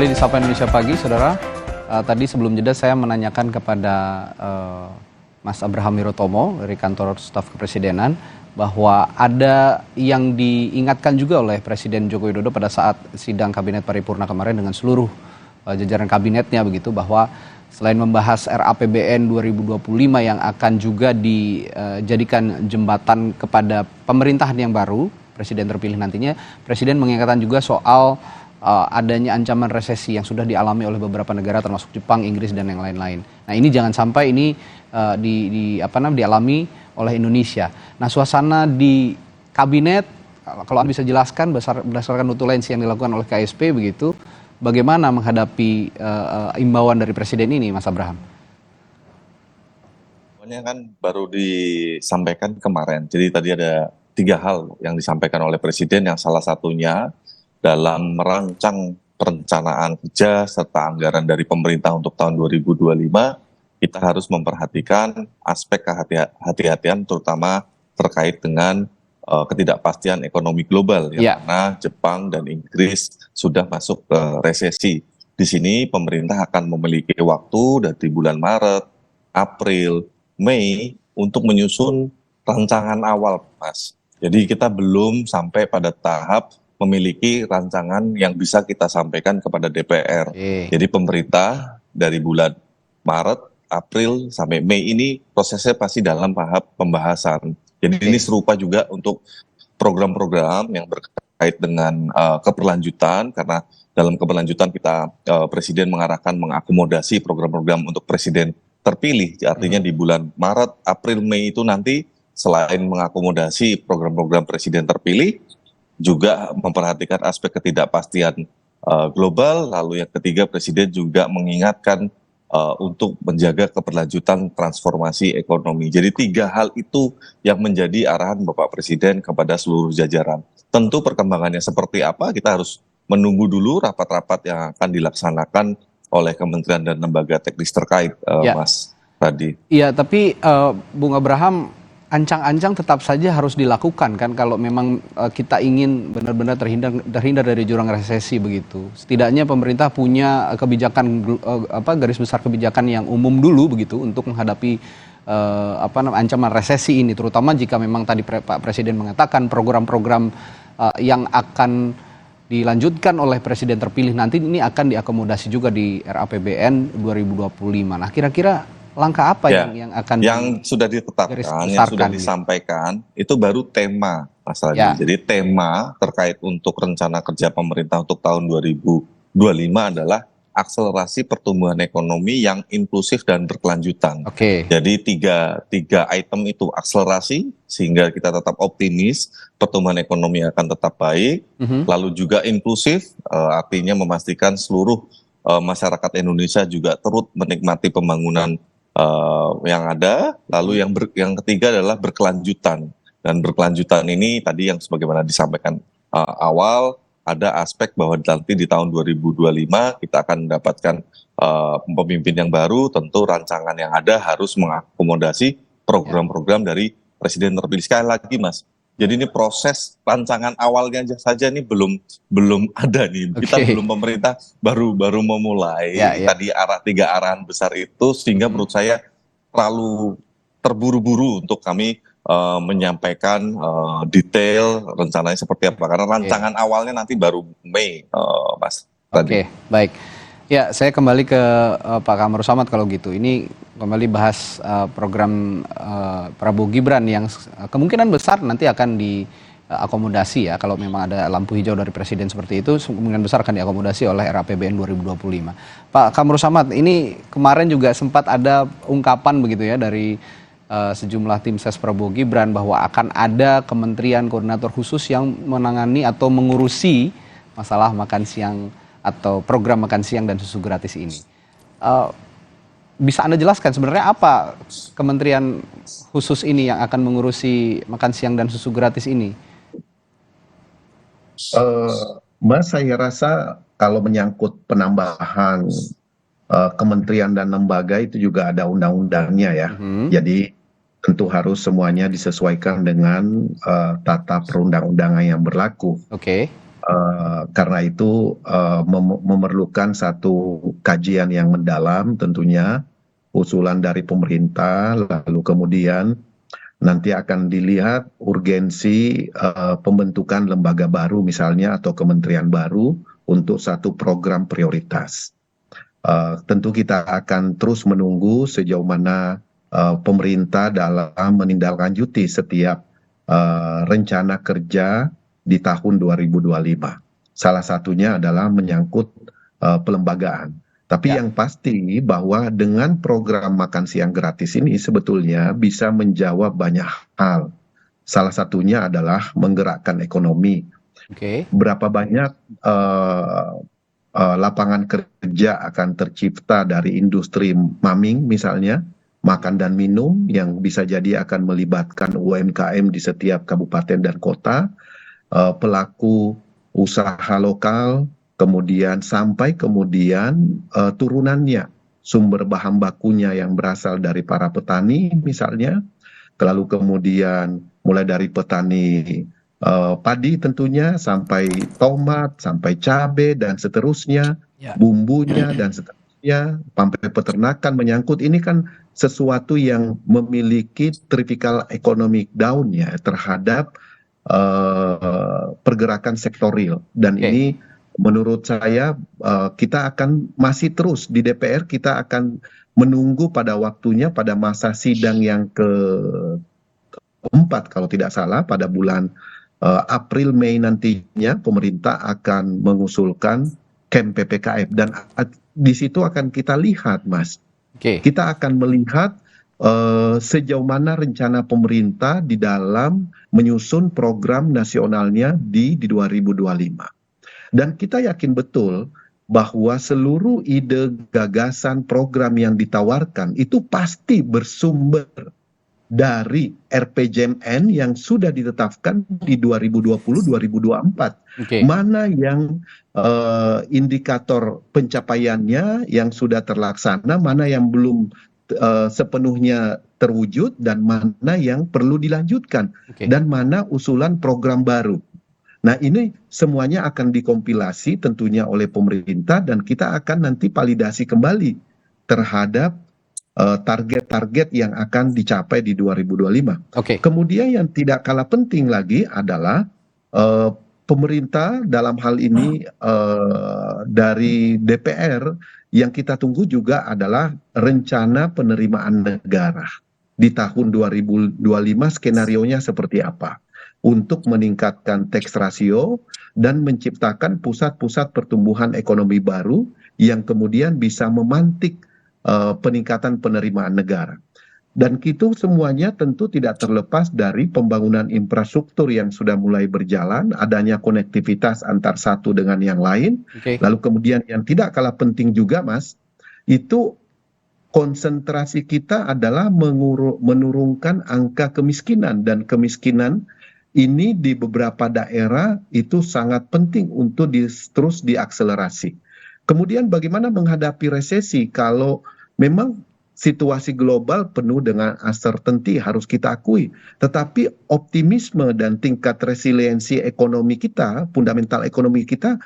Kembali di Sapa Indonesia Pagi, saudara. Tadi sebelum jeda saya menanyakan kepada Mas Abraham Wirotomo dari kantor staf kepresidenan bahwa ada yang diingatkan juga oleh Presiden Joko Widodo pada saat sidang kabinet paripurna kemarin dengan seluruh jajaran kabinetnya begitu, bahwa selain membahas RAPBN 2025 yang akan juga dijadikan jembatan kepada pemerintahan yang baru, Presiden terpilih nantinya, Presiden mengingatkan juga soal adanya ancaman resesi yang sudah dialami oleh beberapa negara termasuk Jepang, Inggris dan yang lain-lain. Nah, ini jangan sampai ini dialami oleh Indonesia. Nah, suasana di kabinet, kalau Anda bisa jelaskan berdasarkan notulensi yang dilakukan oleh KSP begitu, bagaimana menghadapi imbauan dari Presiden ini, Mas Abraham? Ini kan baru disampaikan kemarin. Jadi tadi ada 3 hal yang disampaikan oleh Presiden, yang salah satunya dalam merancang perencanaan kerja serta anggaran dari pemerintah untuk tahun 2025, kita harus memperhatikan aspek kehati-hatian terutama terkait dengan ketidakpastian ekonomi global, karena Jepang dan Inggris sudah masuk ke resesi. Di sini pemerintah akan memiliki waktu dari bulan Maret, April, Mei untuk menyusun rancangan awal, Mas. Jadi kita belum sampai pada tahap memiliki rancangan yang bisa kita sampaikan kepada DPR. Jadi pemerintah dari bulan Maret, April sampai Mei ini prosesnya pasti dalam tahap pembahasan. Jadi ini serupa juga untuk program-program yang berkait dengan keberlanjutan, karena dalam keberlanjutan kita Presiden mengarahkan mengakomodasi program-program untuk Presiden terpilih. Artinya di bulan Maret, April, Mei itu nanti selain mengakomodasi program-program Presiden terpilih, juga memperhatikan aspek ketidakpastian global. Lalu yang ketiga, Presiden juga mengingatkan untuk menjaga keberlanjutan transformasi ekonomi. Jadi 3 hal itu yang menjadi arahan Bapak Presiden kepada seluruh jajaran. Tentu perkembangannya seperti apa, kita harus menunggu dulu rapat-rapat yang akan dilaksanakan oleh kementerian dan lembaga teknis terkait, Mas Radi. Iya, tapi Bung Abraham, ancang-ancang tetap saja harus dilakukan kan kalau memang kita ingin benar-benar terhindar dari jurang resesi begitu. Setidaknya pemerintah punya kebijakan garis besar kebijakan yang umum dulu begitu untuk menghadapi ancaman resesi ini, terutama jika memang tadi Pak Presiden mengatakan program-program yang akan dilanjutkan oleh Presiden terpilih nanti ini akan diakomodasi juga di RAPBN 2025. Nah, kira-kira langkah apa yang akan sudah ditetapkan, yang sudah disampaikan itu baru tema, Mas Radi. Jadi tema terkait untuk rencana kerja pemerintah untuk tahun 2025 adalah akselerasi pertumbuhan ekonomi yang inklusif dan berkelanjutan. Jadi tiga item itu akselerasi sehingga kita tetap optimis pertumbuhan ekonomi akan tetap baik. Lalu juga inklusif, artinya memastikan seluruh masyarakat Indonesia juga turut menikmati pembangunan yang ada. Lalu yang ketiga adalah berkelanjutan, dan berkelanjutan ini tadi yang sebagaimana disampaikan awal, ada aspek bahwa nanti di tahun 2025 kita akan mendapatkan pemimpin yang baru. Tentu rancangan yang ada harus mengakomodasi program-program dari Presiden terpilih. Sekali lagi, Mas, jadi ini proses rancangan awalnya saja ini belum ada nih. Kita belum, pemerintah baru memulai. Tadi 3 arahan besar itu, sehingga menurut saya terlalu terburu-buru untuk kami menyampaikan detail rencananya seperti apa. Karena rancangan awalnya nanti baru Mei, Mas. Baik. Ya, saya kembali ke Pak Kamru Samad kalau gitu. Ini kembali bahas program Prabowo Gibran yang kemungkinan besar nanti akan diakomodasi ya. Kalau memang ada lampu hijau dari Presiden seperti itu, kemungkinan besar akan diakomodasi oleh RAPBN 2025. Pak Kamru Samad, ini kemarin juga sempat ada ungkapan begitu ya dari sejumlah tim ses Prabowo Gibran bahwa akan ada kementerian koordinator khusus yang menangani atau mengurusi masalah makan siang atau program makan siang dan susu gratis ini. Bisa Anda jelaskan sebenarnya apa kementerian khusus ini yang akan mengurusi makan siang dan susu gratis ini? Mas, saya rasa kalau menyangkut penambahan kementerian dan lembaga itu juga ada undang-undangnya ya. Jadi tentu harus semuanya disesuaikan dengan tata perundang-undangan yang berlaku. Karena itu memerlukan satu kajian yang mendalam tentunya, usulan dari pemerintah, lalu kemudian nanti akan dilihat urgensi pembentukan lembaga baru misalnya atau kementerian baru untuk satu program prioritas. Tentu kita akan terus menunggu sejauh mana pemerintah dalam menindaklanjuti setiap rencana kerja di tahun 2025. Salah satunya adalah menyangkut pelembagaan. Tapi yang pasti bahwa dengan program makan siang gratis ini sebetulnya bisa menjawab banyak hal. Salah satunya adalah menggerakkan ekonomi. Berapa banyak lapangan kerja akan tercipta dari industri maming misalnya, makan dan minum yang bisa jadi akan melibatkan UMKM di setiap kabupaten dan kota, pelaku usaha lokal, kemudian sampai kemudian turunannya, sumber bahan bakunya yang berasal dari para petani misalnya, lalu kemudian mulai dari petani padi tentunya, sampai tomat, sampai cabai dan seterusnya, bumbunya dan seterusnya, sampai peternakan menyangkut. Ini kan sesuatu yang memiliki trickle economic down ya terhadap pergerakan sektor real, dan ini menurut saya kita akan masih terus di DPR, kita akan menunggu pada waktunya pada masa sidang yang keempat kalau tidak salah pada bulan April Mei nantinya pemerintah akan mengusulkan camp PPKM, dan di situ akan kita lihat Mas, kita akan melihat sejauh mana rencana pemerintah di dalam menyusun program nasionalnya di 2025. Dan kita yakin betul bahwa seluruh ide, gagasan, program yang ditawarkan itu pasti bersumber dari RPJMN yang sudah ditetapkan di 2020-2024. Mana yang indikator pencapaiannya yang sudah terlaksana, mana yang belum sepenuhnya terwujud, dan mana yang perlu dilanjutkan, dan mana usulan program baru. Nah, ini semuanya akan dikompilasi tentunya oleh pemerintah, dan kita akan nanti validasi kembali terhadap target-target yang akan dicapai di 2025. Kemudian yang tidak kalah penting lagi adalah pemerintah dalam hal ini dari DPR yang kita tunggu juga adalah rencana penerimaan negara di tahun 2025, skenarionya seperti apa untuk meningkatkan tax ratio dan menciptakan pusat-pusat pertumbuhan ekonomi baru yang kemudian bisa memantik peningkatan penerimaan negara. Dan itu semuanya tentu tidak terlepas dari pembangunan infrastruktur yang sudah mulai berjalan, adanya konektivitas antar satu dengan yang lain. Lalu kemudian yang tidak kalah penting juga Mas, itu konsentrasi kita adalah menurunkan angka kemiskinan, dan kemiskinan ini di beberapa daerah itu sangat penting untuk terus diakselerasi. Kemudian bagaimana menghadapi resesi kalau memang situasi global penuh dengan uncertainty, harus kita akui. Tetapi optimisme dan tingkat resiliensi ekonomi kita, fundamental ekonomi kita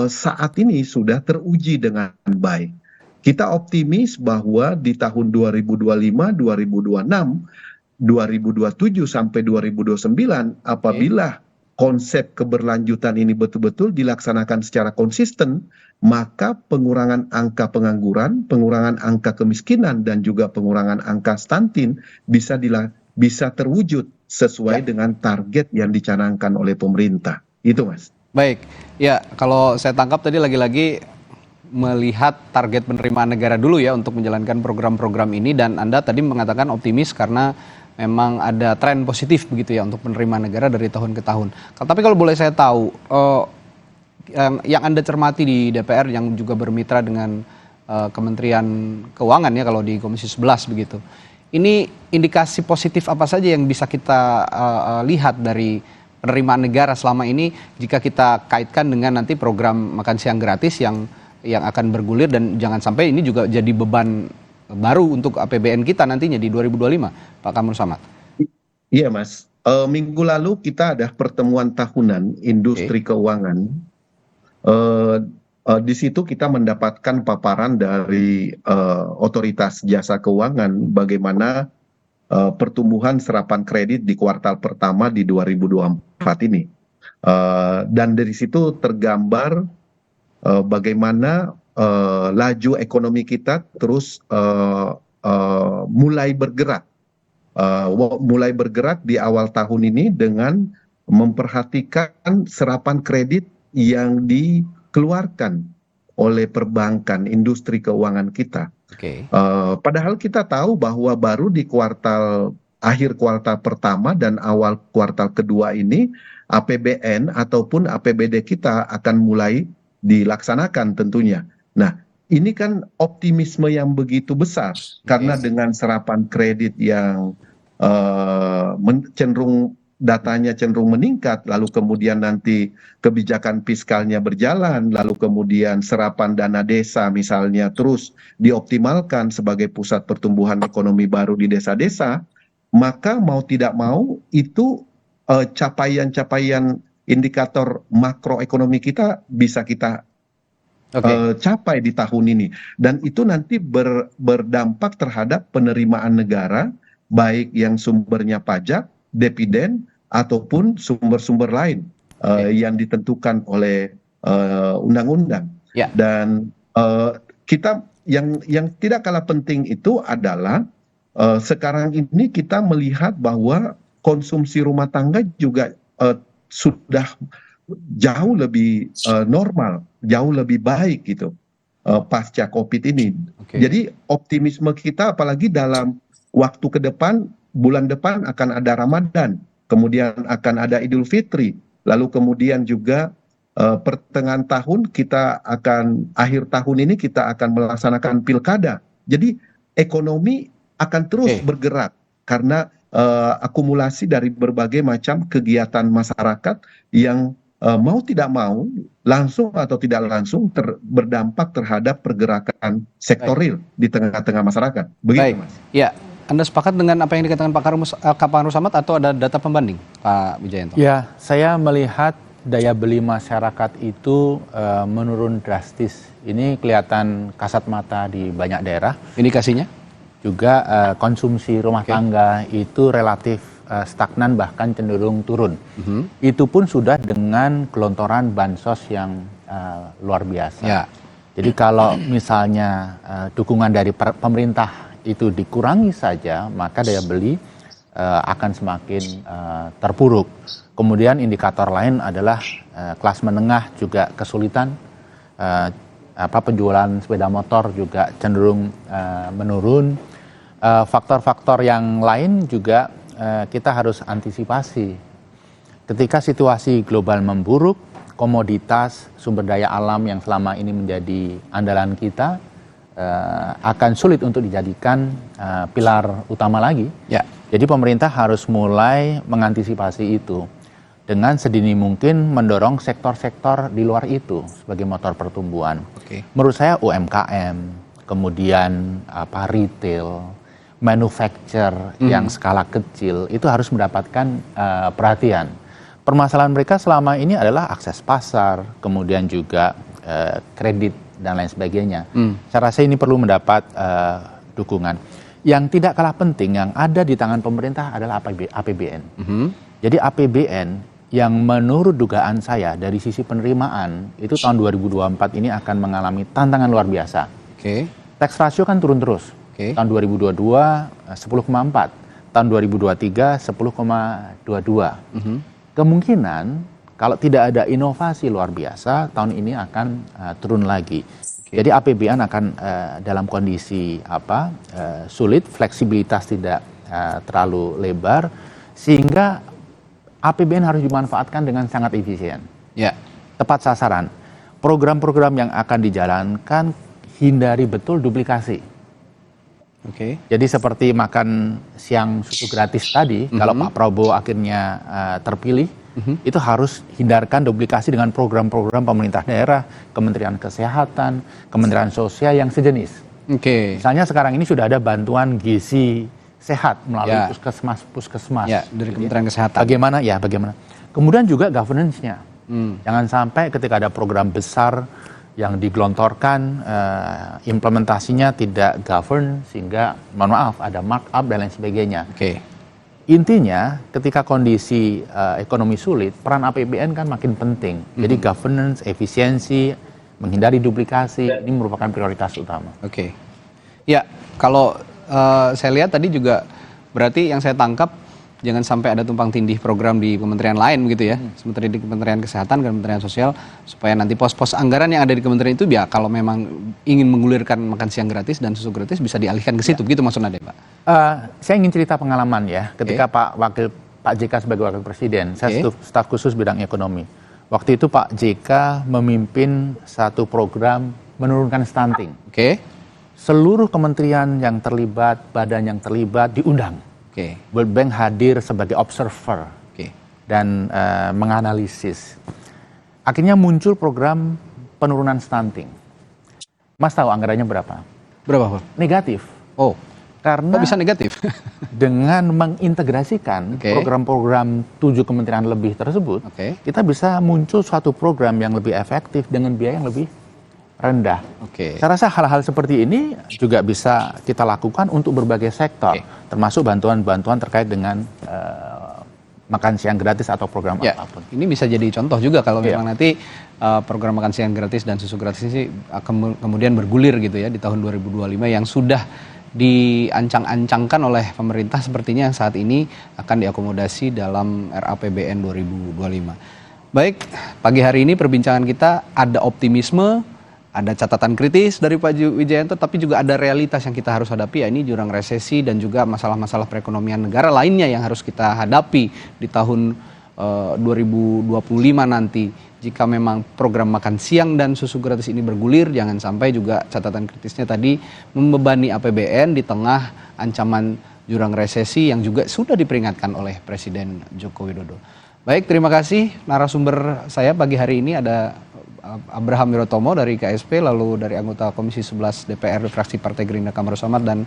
saat ini sudah teruji dengan baik. Kita optimis bahwa di tahun 2025, 2026, 2027 sampai 2029 apabila konsep keberlanjutan ini betul-betul dilaksanakan secara konsisten, maka pengurangan angka pengangguran, pengurangan angka kemiskinan, dan juga pengurangan angka stunting bisa terwujud sesuai dengan target yang dicanangkan oleh pemerintah. Itu Mas. Baik, ya kalau saya tangkap tadi lagi-lagi melihat target penerimaan negara dulu ya untuk menjalankan program-program ini, dan Anda tadi mengatakan optimis karena memang ada tren positif begitu ya untuk penerimaan negara dari tahun ke tahun. Tapi kalau boleh saya tahu, yang Anda cermati di DPR yang juga bermitra dengan Kementerian Keuangan ya kalau di Komisi 11 begitu. Ini indikasi positif apa saja yang bisa kita lihat dari penerimaan negara selama ini jika kita kaitkan dengan nanti program makan siang gratis yang akan bergulir, dan jangan sampai ini juga jadi beban baru untuk APBN kita nantinya di 2025, Pak Kamru Samad. Iya Mas, minggu lalu kita ada pertemuan tahunan industri keuangan Di situ kita mendapatkan paparan dari otoritas jasa keuangan bagaimana pertumbuhan serapan kredit di kuartal pertama di 2024 ini. Dan dari situ tergambar bagaimana laju ekonomi kita terus mulai bergerak. Mulai bergerak di awal tahun ini dengan memperhatikan serapan kredit yang dikeluarkan oleh perbankan, industri keuangan kita. Padahal kita tahu bahwa baru di akhir kuartal pertama dan awal kuartal kedua ini APBN ataupun APBD kita akan mulai dilaksanakan tentunya. Nah, ini kan optimisme yang begitu besar karena dengan serapan kredit yang datanya cenderung meningkat, lalu kemudian nanti kebijakan fiskalnya berjalan, lalu kemudian serapan dana desa misalnya terus dioptimalkan sebagai pusat pertumbuhan ekonomi baru di desa-desa, maka mau tidak mau itu capaian-capaian indikator makroekonomi kita bisa kita capai di tahun ini, dan itu nanti berdampak terhadap penerimaan negara, baik yang sumbernya pajak, dividen, ataupun sumber-sumber lain yang ditentukan oleh undang-undang. Dan kita yang tidak kalah penting itu adalah sekarang ini kita melihat bahwa konsumsi rumah tangga juga sudah jauh lebih normal, jauh lebih baik gitu pasca COVID ini. Jadi optimisme kita apalagi dalam waktu ke depan, bulan depan akan ada Ramadan, kemudian akan ada Idul Fitri, lalu kemudian juga pertengahan tahun akhir tahun ini kita akan melaksanakan pilkada. Jadi ekonomi akan terus bergerak karena akumulasi dari berbagai macam kegiatan masyarakat yang mau tidak mau, langsung atau tidak langsung berdampak terhadap pergerakan sektoril di tengah-tengah masyarakat. Begitu, Mas. Ya. Anda sepakat dengan apa yang dikatakan Pak Kamarus Samad atau ada data pembanding, Pak Wijayanto? Ya, saya melihat daya beli masyarakat itu menurun drastis. Ini kelihatan kasat mata di banyak daerah. Indikasinya? Juga konsumsi rumah tangga itu relatif stagnan bahkan cenderung turun. Itu pun sudah dengan gelontoran bansos yang luar biasa. Jadi kalau misalnya dukungan dari pemerintah itu dikurangi saja, maka daya beli akan semakin terpuruk. Kemudian indikator lain adalah kelas menengah juga kesulitan, penjualan sepeda motor juga cenderung menurun. Faktor-faktor yang lain juga kita harus antisipasi. Ketika situasi global memburuk, komoditas sumber daya alam yang selama ini menjadi andalan kita akan sulit untuk dijadikan pilar utama lagi. Jadi pemerintah harus mulai mengantisipasi itu dengan sedini mungkin mendorong sektor-sektor di luar itu sebagai motor pertumbuhan. Menurut saya UMKM, kemudian retail, manufacture yang skala kecil itu harus mendapatkan perhatian. Permasalahan mereka selama ini adalah akses pasar, kemudian juga kredit dan lain sebagainya. Saya rasa ini perlu mendapat dukungan. Yang tidak kalah penting yang ada di tangan pemerintah adalah APBN. Jadi APBN yang menurut dugaan saya dari sisi penerimaan itu tahun 2024 ini akan mengalami tantangan luar biasa. Tax ratio kan turun terus. Tahun 2022 10,4, tahun 2023 10,22. Kemungkinan kalau tidak ada inovasi luar biasa, tahun ini akan turun lagi. Jadi APBN akan dalam kondisi sulit, fleksibilitas tidak terlalu lebar, sehingga APBN harus dimanfaatkan dengan sangat efisien. Tepat sasaran. Program-program yang akan dijalankan hindari betul duplikasi. Jadi seperti makan siang susu gratis tadi, kalau Pak Prabowo akhirnya terpilih, itu harus hindarkan duplikasi dengan program-program pemerintah daerah, Kementerian Kesehatan, Kementerian Sosial yang sejenis. Misalnya sekarang ini sudah ada bantuan gizi sehat melalui puskesmas dari Kementerian Kesehatan. Bagaimana? Kemudian juga governance-nya. Jangan sampai ketika ada program besar yang digelontorkan, implementasinya tidak govern sehingga, mohon maaf, ada markup dan lain sebagainya. Oke. Intinya, ketika kondisi ekonomi sulit, peran APBN kan makin penting. Jadi governance, efisiensi, menghindari duplikasi, ini merupakan prioritas utama. Oke. Ya, kalau saya lihat tadi juga berarti yang saya tangkap jangan sampai ada tumpang tindih program di kementerian lain begitu ya. Sementara di Kementerian Kesehatan, Kementerian Sosial, supaya nanti pos-pos anggaran yang ada di kementerian itu ya kalau memang ingin menggulirkan makan siang gratis dan susu gratis bisa dialihkan ke situ, begitu maksudnya Pak? Saya ingin cerita pengalaman ya, ketika Pak JK sebagai Wakil Presiden, saya staf khusus bidang ekonomi. Waktu itu Pak JK memimpin satu program menurunkan stunting. Seluruh kementerian yang terlibat, badan yang terlibat diundang. World Bank hadir sebagai observer dan menganalisis. Akhirnya muncul program penurunan stunting. Mas tahu anggarannya berapa? Berapa Pak? Negatif. Oh, karena kok bisa negatif? dengan mengintegrasikan program-program 7 kementerian lebih tersebut, kita bisa muncul suatu program yang lebih efektif dengan biaya yang lebih rendah. Saya rasa hal-hal seperti ini juga bisa kita lakukan untuk berbagai sektor, termasuk bantuan-bantuan terkait dengan makan siang gratis atau program apapun. Ini bisa jadi contoh juga kalau memang nanti program makan siang gratis dan susu gratis ini kemudian bergulir gitu ya di tahun 2025 yang sudah diancang-ancangkan oleh pemerintah sepertinya yang saat ini akan diakomodasi dalam RAPBN 2025. Baik, pagi hari ini perbincangan kita ada optimisme, ada catatan kritis dari Pak Wijayanto, tapi juga ada realitas yang kita harus hadapi, ya ini jurang resesi dan juga masalah-masalah perekonomian negara lainnya yang harus kita hadapi di tahun 2025 nanti. Jika memang program makan siang dan susu gratis ini bergulir, jangan sampai juga catatan kritisnya tadi membebani APBN di tengah ancaman jurang resesi yang juga sudah diperingatkan oleh Presiden Joko Widodo. Baik, terima kasih narasumber saya pagi hari ini ada Abraham Wirotomo dari KSP, lalu dari anggota Komisi 11 DPR fraksi Partai Gerindra Kamar Samad, dan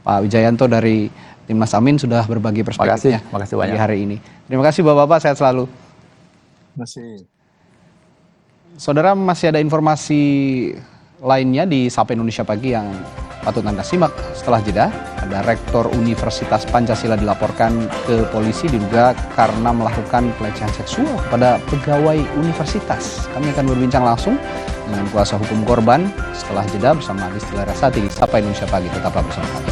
Pak Wijayanto dari Timnas Amin sudah berbagi perspektifnya. Terima kasih banyak hari ini. Terima kasih Bapak-bapak, sehat selalu. Terima kasih. Saudara, masih ada informasi lainnya di Sapa Indonesia Pagi yang patut Anda simak setelah jeda. Ada Rektor Universitas Pancasila dilaporkan ke polisi diduga karena melakukan pelecehan seksual kepada pegawai universitas. Kami akan berbincang langsung dengan kuasa hukum korban setelah jeda bersama Adisti Larasati di Sapa Indonesia Pagi. Tetaplah bersama kami.